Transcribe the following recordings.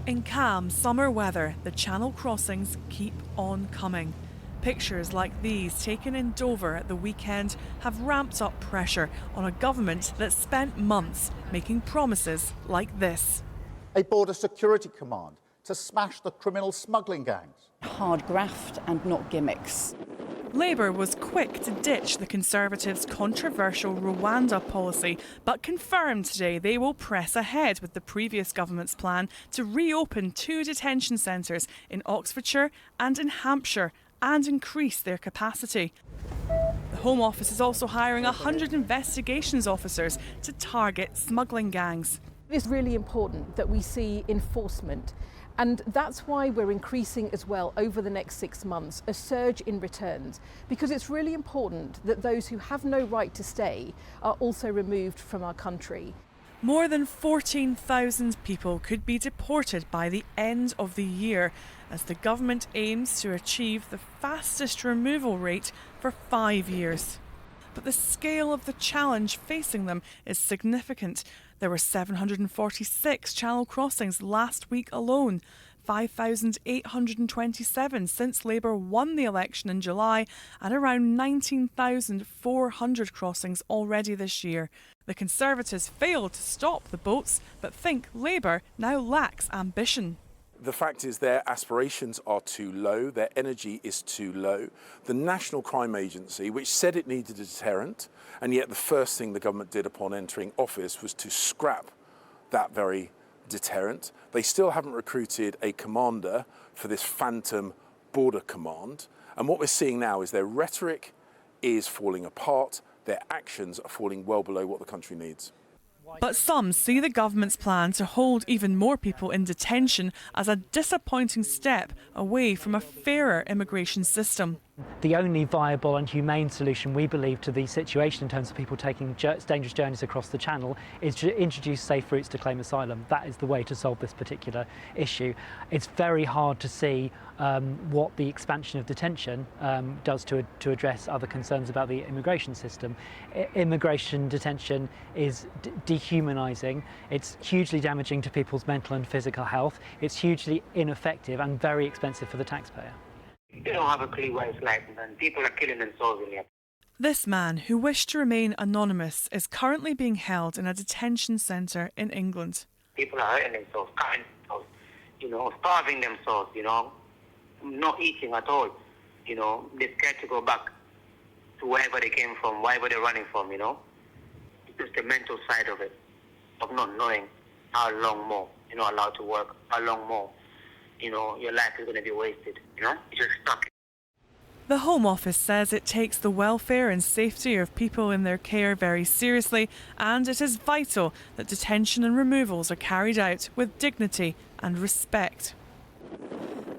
In calm summer weather, the Channel crossings keep on coming. Pictures like these taken in Dover at the weekend have ramped up pressure on a government that spent months making promises like this. A border security command to smash the criminal smuggling gangs. Hard graft and not gimmicks. Labour was quick to ditch the Conservatives' controversial Rwanda policy, but confirmed today they will press ahead with the previous government's plan to reopen 2 detention centres in Oxfordshire and in Hampshire and increase their capacity. The Home Office is also hiring 100 investigations officers to target smuggling gangs. It's really important that we see enforcement. And that's why we're increasing as well over the next 6 months a surge in returns, because it's really important that those who have no right to stay are also removed from our country. More than 14,000 people could be deported by the end of the year as the government aims to achieve the fastest removal rate for 5 years. But the scale of the challenge facing them is significant. There were 746 Channel crossings last week alone, 5,827 since Labour won the election in July, and around 19,400 crossings already this year. The Conservatives failed to stop the boats, but think Labour now lacks ambition. The fact is their aspirations are too low, their energy is too low. The National Crime Agency, which said it needed a deterrent, and yet the first thing the government did upon entering office was to scrap that very deterrent. They still haven't recruited a commander for this phantom border command. And what we're seeing now is their rhetoric is falling apart, their actions are falling well below what the country needs. But some see the government's plan to hold even more people in detention as a disappointing step away from a fairer immigration system. The only viable and humane solution, we believe, to the situation in terms of people taking dangerous journeys across the Channel is to introduce safe routes to claim asylum. That is the way to solve this particular issue. It's very hard to see what the expansion of detention does to address other concerns about the immigration system. Immigration detention is dehumanising. It's hugely damaging to people's mental and physical health. It's hugely ineffective and very expensive for the taxpayer. They don't have a clue what it's like, and people are killing themselves in here. This man, who wished to remain anonymous, is currently being held in a detention centre in England. People are hurting themselves, cutting themselves, starving themselves, not eating at all. They're scared to go back to wherever they came from, wherever they're running from, It's just the mental side of it, of not knowing how long more you're not allowed to work, how long more. Your life is going to be wasted, You're just stuck. The Home Office says it takes the welfare and safety of people in their care very seriously, and it is vital that detention and removals are carried out with dignity and respect.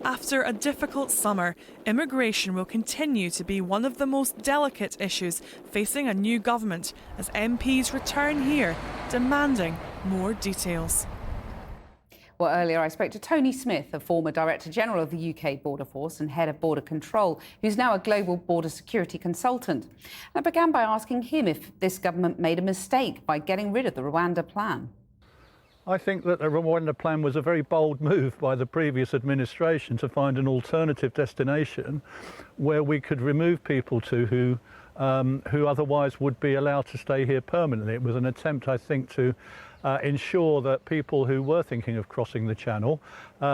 After a difficult summer, immigration will continue to be one of the most delicate issues facing a new government as MPs return here demanding more details. Well, earlier I spoke to Tony Smith, a former Director General of the UK Border Force and Head of Border Control, who's now a global border security consultant. And I began by asking him if this government made a mistake by getting rid of the Rwanda plan. I think that the Rwanda plan was a very bold move by the previous administration to find an alternative destination where we could remove people to who otherwise would be allowed to stay here permanently. It was an attempt, I think, to ensure that people who were thinking of crossing the Channel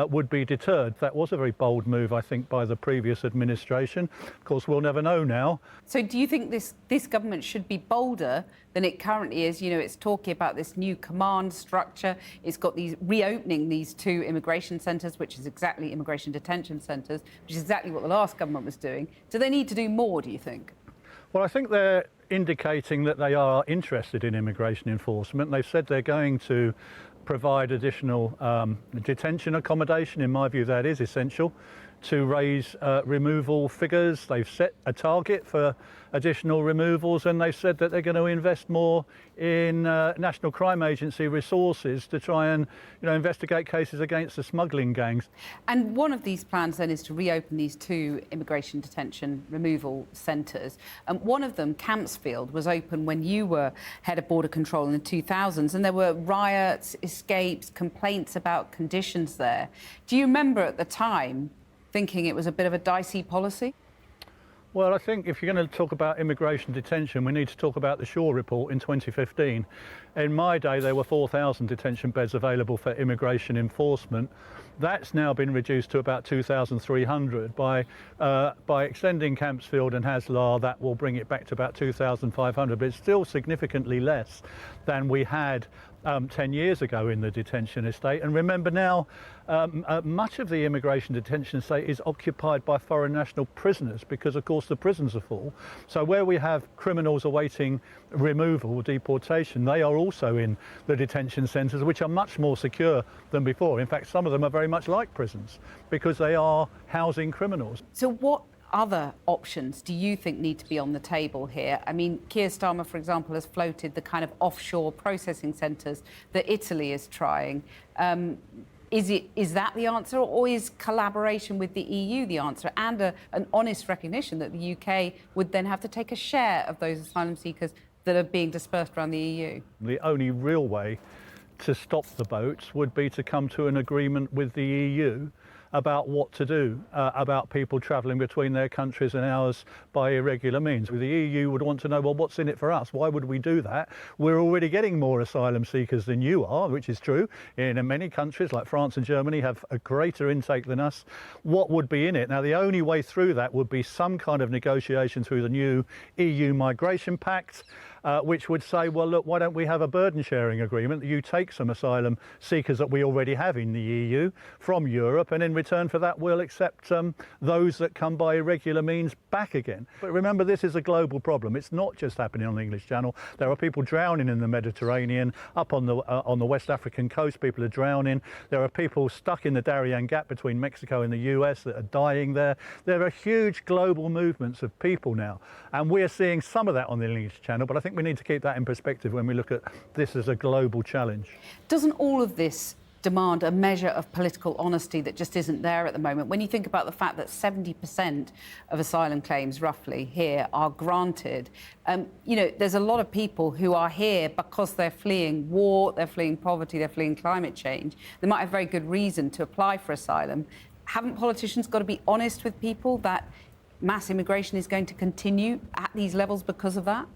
would be deterred. That was a very bold move, I think, by the previous administration. Of course, we'll never know now. So do you think this government should be bolder than it currently is? It's talking about this new command structure. It's got reopening these 2 immigration centres, which is exactly immigration detention centres, which is exactly what the last government was doing. Do they need to do more, do you think? Well, I think they're indicating that they are interested in immigration enforcement. They've said they're going to provide additional detention accommodation. In my view, that is essential to raise removal figures. They've set a target for additional removals, and they've said that they're going to invest more in National Crime Agency resources to try and investigate cases against the smuggling gangs. And one of these plans then is to reopen these 2 immigration detention removal centres. One of them, Campsfield, was open when you were head of border control in the 2000s, and there were riots, escapes, complaints about conditions there. Do you remember at the time thinking it was a bit of a dicey policy? Well, I think if you're going to talk about immigration detention, we need to talk about the Shaw report in 2015. In my day, there were 4,000 detention beds available for immigration enforcement. That's now been reduced to about 2,300. By extending Campsfield and Haslar, that will bring it back to about 2,500, but it's still significantly less than we had 10 years ago in the detention estate. And remember now, much of the immigration detention estate is occupied by foreign national prisoners because, of course, the prisons are full. So where we have criminals awaiting removal, deportation, they are also in the detention centres, which are much more secure than before. In fact, some of them are very much like prisons because they are housing criminals. So what other options do you think need to be on the table here? I mean, Keir Starmer, for example, has floated the kind of offshore processing centres that Italy is trying. Is that the answer, or is collaboration with the EU the answer, and an honest recognition that the UK would then have to take a share of those asylum seekers that are being dispersed around the EU? The only real way to stop the boats would be to come to an agreement with the EU about what to do about people travelling between their countries and ours by irregular means. The EU would want to know, well, what's in it for us? Why would we do that? We're already getting more asylum seekers than you are, which is true. In many countries like France and Germany have a greater intake than us. What would be in it? Now, the only way through that would be some kind of negotiation through the new EU Migration Pact, which would say, well, look, why don't we have a burden sharing agreement that you take some asylum seekers that we already have in the EU from Europe, and in return for that we'll accept those that come by irregular means back again. But remember, this is a global problem. It's not just happening on the English Channel. There are people drowning in the Mediterranean. Up on the West African coast, people are drowning. There are people stuck in the Darien Gap between Mexico and the US that are dying there. There are huge global movements of people now, and we're seeing some of that on the English Channel, but I think we need to keep that in perspective when we look at this as a global challenge. Doesn't all of this demand a measure of political honesty that just isn't there at the moment? When you think about the fact that 70% of asylum claims, roughly, here are granted, there's a lot of people who are here because they're fleeing war, they're fleeing poverty, they're fleeing climate change. They might have very good reason to apply for asylum. Haven't politicians got to be honest with people that mass immigration is going to continue at these levels because of that?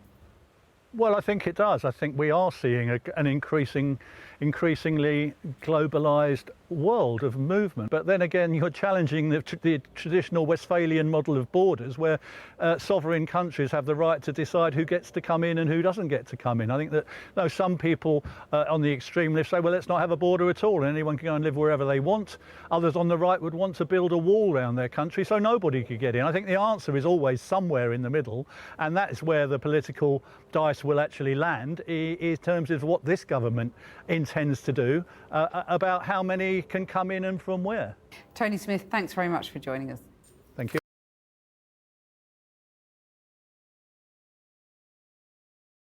Well, I think it does. I think we are seeing an increasingly globalised world of movement. But then again, you're challenging the traditional Westphalian model of borders, where sovereign countries have the right to decide who gets to come in and who doesn't get to come in. I think that some people on the extreme left say, well, let's not have a border at all and anyone can go and live wherever they want. Others on the right would want to build a wall around their country so nobody could get in. I think the answer is always somewhere in the middle, and that is where the political dice will actually land in terms of what this government intends to do about how many can come in and from where. Tony Smith, thanks very much for joining us.